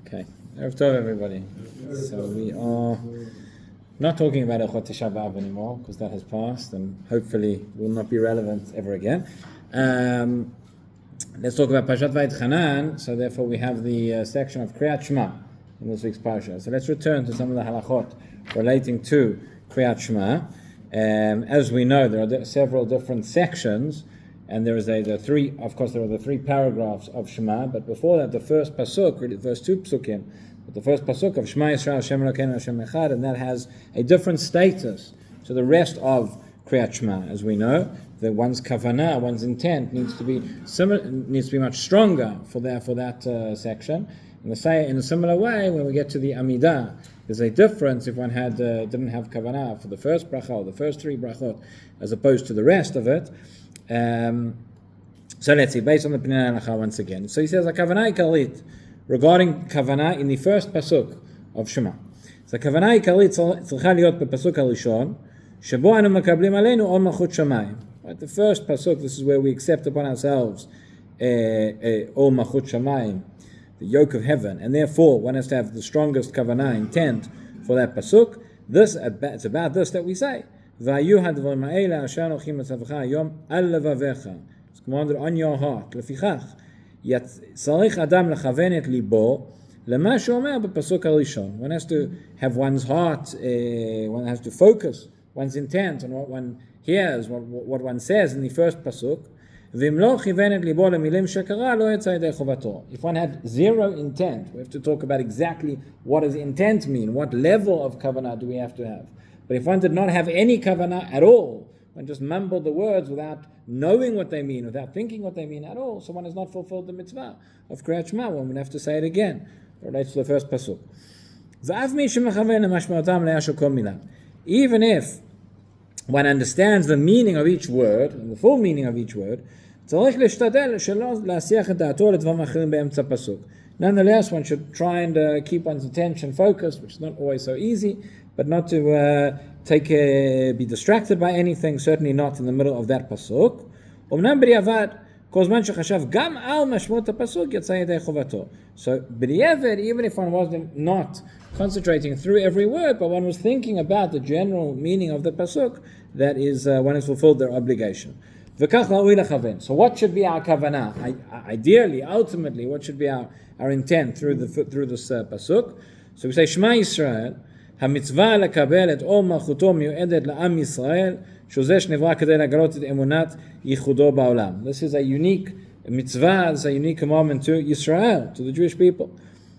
Okay, Erev Tov everybody. So we are not talking about Echot Tisha B'Av anymore because that has passed and hopefully will not be relevant ever again. Let's talk about Parashat Vayetchanan. So therefore we have the section of Kriat Shema in this week's parasha. So let's return to some of the halachot relating to Kriat Shema. As we know, there are several different sections. And there are the three paragraphs of Shema, but before that, the first pasuk, really the first two psukim, but the first pasuk of Shema Yisrael, Hashem Elokeinu, Hashem Echad, and that has a different status to the rest of Kriat Shema. As we know, that one's kavanah, one's intent needs to be much stronger for that section. In a similar way, when we get to the Amidah, there's a difference if one didn't have kavanah for the first bracha or the first three brachot, as opposed to the rest of it. So let's see, based on the Pnei Halacha once again. So he says, a kavanah ikalit, regarding kavanah in the first pasuk of Shema. So kavanah ikalit tzricha liot bepasuk harishon, shebo anu makablim aleinu ol malchut shamayim. Right, the first pasuk, this is where we accept upon ourselves ol malchut shamayim, the yoke of heaven, and therefore one has to have the strongest kavanah intent for that pasuk. It's about this that we say. It's commanded on your heart. לפיכך, צריך אדם לכוון את ליבו למה שאומר בפסוק הראשון. One has to have one's heart, one has to focus one's intent on what one hears, what one says in the first pasuk. ואם לא כיוון את ליבו למילים שקרא, לא יצא ידי חובתו. If one had zero intent, we have to talk about exactly what does intent mean, what level of kavanah do we have to have. But if one did not have any kavanah at all, one just mumbled the words without knowing what they mean, without thinking what they mean at all, so one has not fulfilled the mitzvah of Kriat Shema. One would have to say it again. It relates to the first pasuk. Even if one understands the meaning of each word, and the full meaning of each word, nonetheless, one should try and keep one's attention focused, which is not always so easy, but not to be distracted by anything, certainly not in the middle of that pasuk. So, b'diavad, even if one wasn't not concentrating through every word, but one was thinking about the general meaning of the pasuk, that is, one has fulfilled their obligation. So what should be our kavanah? Ideally, ultimately, what should be our intent through this pasuk? So we say, Shema Yisrael, המצווה לקבל את אור מלכותו מיועדת לעם ישראל, שזה שנברא כדי לגלות את אמונת ייחודו בעולם. This is a unique mitzvah, this is a unique commandment to Israel, to the Jewish people.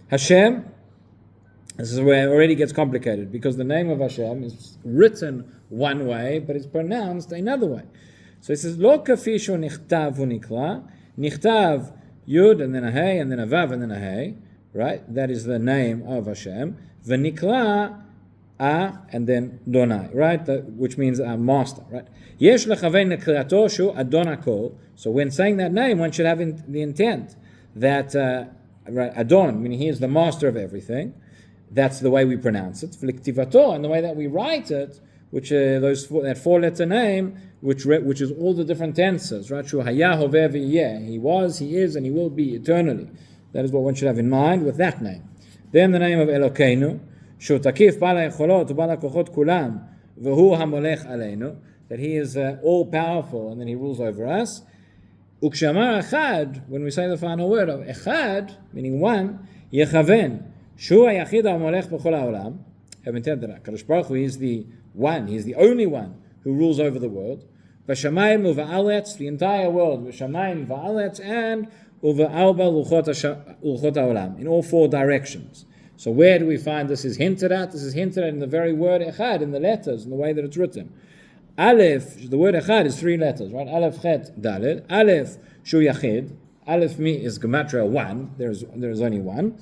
Hashem, this is where it already gets complicated, because the name of Hashem is written one way, but it's pronounced another way. So it says, לא כפי שהוא נכתב ונקרא, נכתב יוד and then a hey, and then a vav and then a hey, right? That is the name of Hashem. ונקרא and then Donai, right? Which means master, right? Yesh lechavein lekriato shu Adon HaKol. So when saying that name, one should have the intent that right, Adon, meaning he is the master of everything. That's the way we pronounce it. V'liktivato, and the way that we write it, which that four-letter name, which is all the different tenses, right? Shu haya hoveh v'yeh. He was, he is, and he will be eternally. That is what one should have in mind with that name. Then the name of Elokeinu, שהוא תקיף בעל היכולות ובעל הכוחות כולם, והוא המולך עלינו, that he is all powerful and then he rules over us. וכשאמר אחד, when we say the final word of אחד, meaning one, יכוון, שהוא היחיד המולך בכל העולם, have intended that הקדוש ברוך הוא is the one, he is the only one who rules over the world, בשמיים ובארץ, the entire world, בשמיים ובארץ, and ובארבע לוחות העולם, in all four directions. So where do we find this is hinted at? This is hinted at in the very word echad, in the letters, in the way that it's written. Aleph, the word echad is three letters, right? Aleph, chet, dalet. Aleph, shu yachid. Aleph is gematria one. There is only one.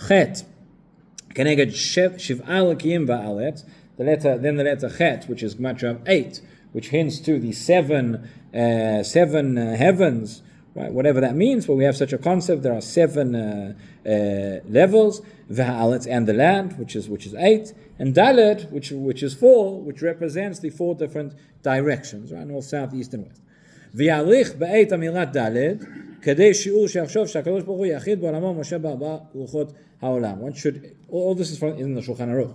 Chet, keneged shiv'al kiyim ba'alet. Then the letter chet, which is gematria 8, which hints to the seven heavens. Right, whatever that means, but we have such a concept. There are 7 levels, v'ha'aretz, and the land, which is 8, and dalet, which is 4, which represents the 4 different directions, right, north, south, east, and west. V'yalich ba'et amilat daled, kadei shiur she'achshov she'akadosh baruch hu yachid b'olamo Moshe ba'arba luchot ha'olam. One should, all this is in the Shulchan Aruch.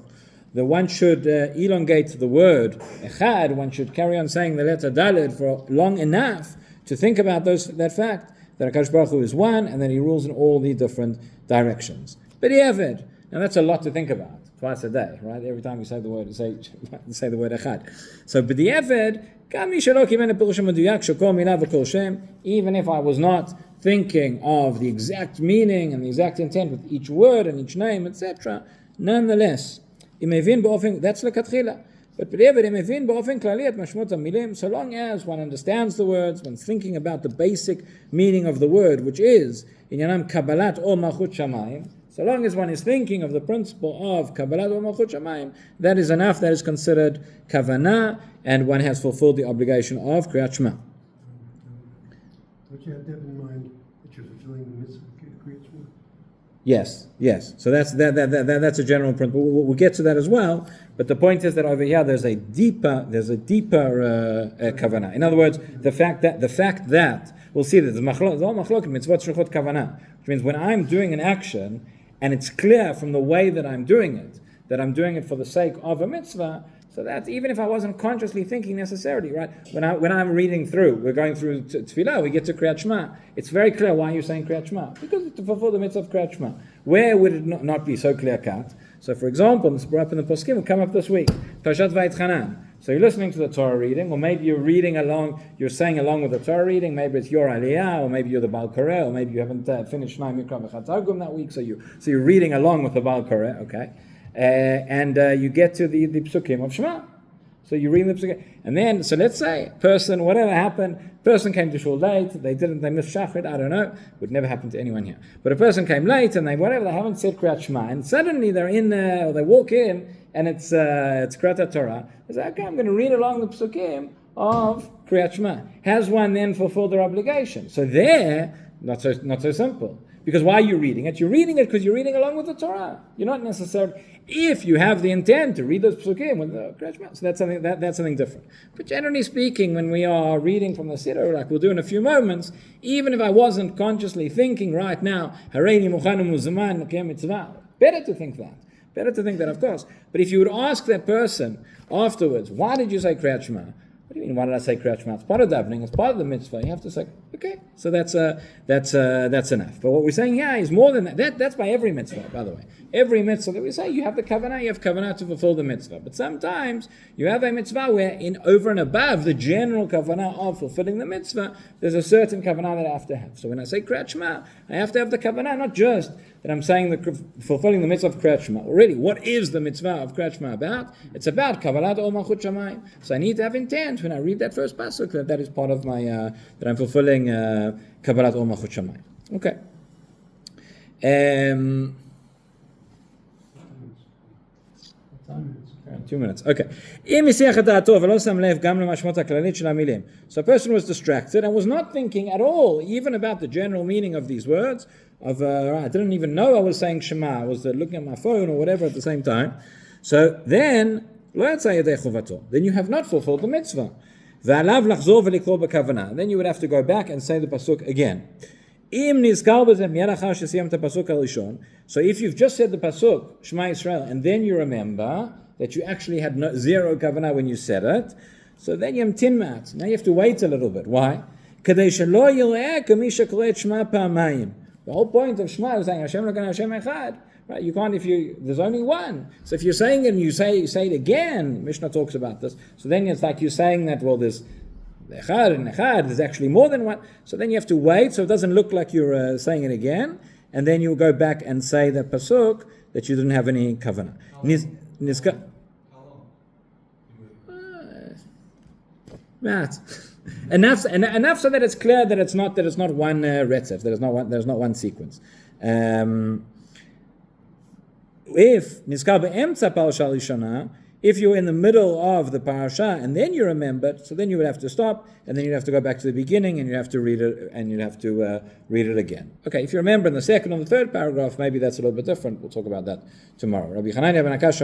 The one should elongate the word echad. One should carry on saying the letter daled for long enough to think about that fact that HaKadosh Baruch Hu is one, and that He rules in all the different directions. But B'diavad, now that's a lot to think about. Twice a day, right? Every time you say the word, say the word echad. So b'diavad, even if I was not thinking of the exact meaning and the exact intent with each word and each name, etc., nonetheless, that's l'katchila. But so long as one understands the words, one's thinking about the basic meaning of the word, which is inyanam kabbalat or malchut shamayim, so long as one is thinking of the principle of kabbalat or malchut shamayim, that is enough, that is considered kavanah, and one has fulfilled the obligation of Kriat Shema. But you have to have in mind that you're fulfilling the mitzvah of Kriat Shema. Yes. So that's a general principle. We'll get to that as well. But the point is that over here there's a deeper kavanah. In other words, the fact that we'll see that the machlok mitzvot shechot kavanah, which means when I'm doing an action and it's clear from the way that I'm doing it that I'm doing it for the sake of a mitzvah. So that's even if I wasn't consciously thinking necessarily, right? When I'm reading through, we're going through Tefillah, we get to Kriat Shema. It's very clear why you're saying Kriat Shema. Because it's to fulfill the mitzvah of Kriat Shema. Where would it not be so clear cut? So for example, this brought up in the poskim, will come up this week. Parashat Vayetchanan. So you're listening to the Torah reading, or maybe you're reading along, you're saying along with the Torah reading, maybe it's your Aliyah, or maybe you're the Baal Koreh, or maybe you haven't finished Shnai Mikra V'Chat Targum that week, so you're reading along with the Baal Koreh, okay? And you get to the psukim of Shema. So you read the psukim, and then, so let's say, person, whatever happened, person came to shul late, they missed Shachrit, I don't know, would never happen to anyone here. But a person came late, and they haven't said Kriat Shema, and suddenly they're in there, or they walk in, and it's Kriat Torah. They say, okay, I'm going to read along the psukim of Kriat Shema. Has one then fulfilled their obligation? So there, not so simple. Because why are you reading it? You're reading it because you're reading along with the Torah. You're not necessarily, if you have the intent to read those psukim with the Kriat Shema, so that's something different. But generally speaking, when we are reading from the Siddur, like we'll do in a few moments, even if I wasn't consciously thinking right now, Hareini Muchanu Muzaman L'Kiyam Mitzvah, better to think that, of course. But if you would ask that person afterwards, why did you say Kriat Shema? What do you mean, why did I say Kriat Shema? It's part of davening, it's part of the mitzvah. You have to say, okay, so that's enough. But what we're saying here is more than that. That's by every mitzvah, by the way. Every mitzvah that we say, you have kavanah to fulfill the mitzvah. But sometimes you have a mitzvah where in over and above the general kavanah of fulfilling the mitzvah, there's a certain kavanah that I have to have. So when I say Kriat Shema, I have to have the kavanah, not just that I'm saying fulfilling the mitzvah of Kriat Shema. Already, what is the mitzvah of Kriat Shema about? It's about kabbalat or malchut shamayim. So I need to have intent when I read that first pasuk that is part of my that I'm fulfilling kabbalat or malchut shamayim. Okay. 2 minutes. Okay. So a person was distracted and was not thinking at all, even about the general meaning of these words. I didn't even know I was saying Shema. I was looking at my phone or whatever at the same time. So then you have not fulfilled the mitzvah. Then you would have to go back and say the pasuk again. So if you've just said the pasuk, Shema Yisrael, and then you remember that you actually had zero kavanah when you said it, so then you have tinmat. Now you have to wait a little bit. Why? The whole point of Shema is saying Hashem Elokeinu Hashem Echad. Right? You can't there's only one. So if you're saying it and you say it again, Mishnah talks about this. So then it's like you're saying that, well, there's Echad and Echad, there's actually more than one. So then you have to wait so it doesn't look like you're saying it again. And then you'll go back and say that pasuk that you didn't have any kavanah. Matt. Enough so that it's clear that it's not one retzef, there's not one sequence. If nizkar be'emtza parasha rishona, if you're in the middle of the parasha and then you remembered, so then you would have to stop and then you'd have to go back to the beginning and you have to read it and you'd have to read it again. Okay, if you remember in the second or the third paragraph, maybe that's a little bit different. We'll talk about that tomorrow. Rabbi Hanania ben Akash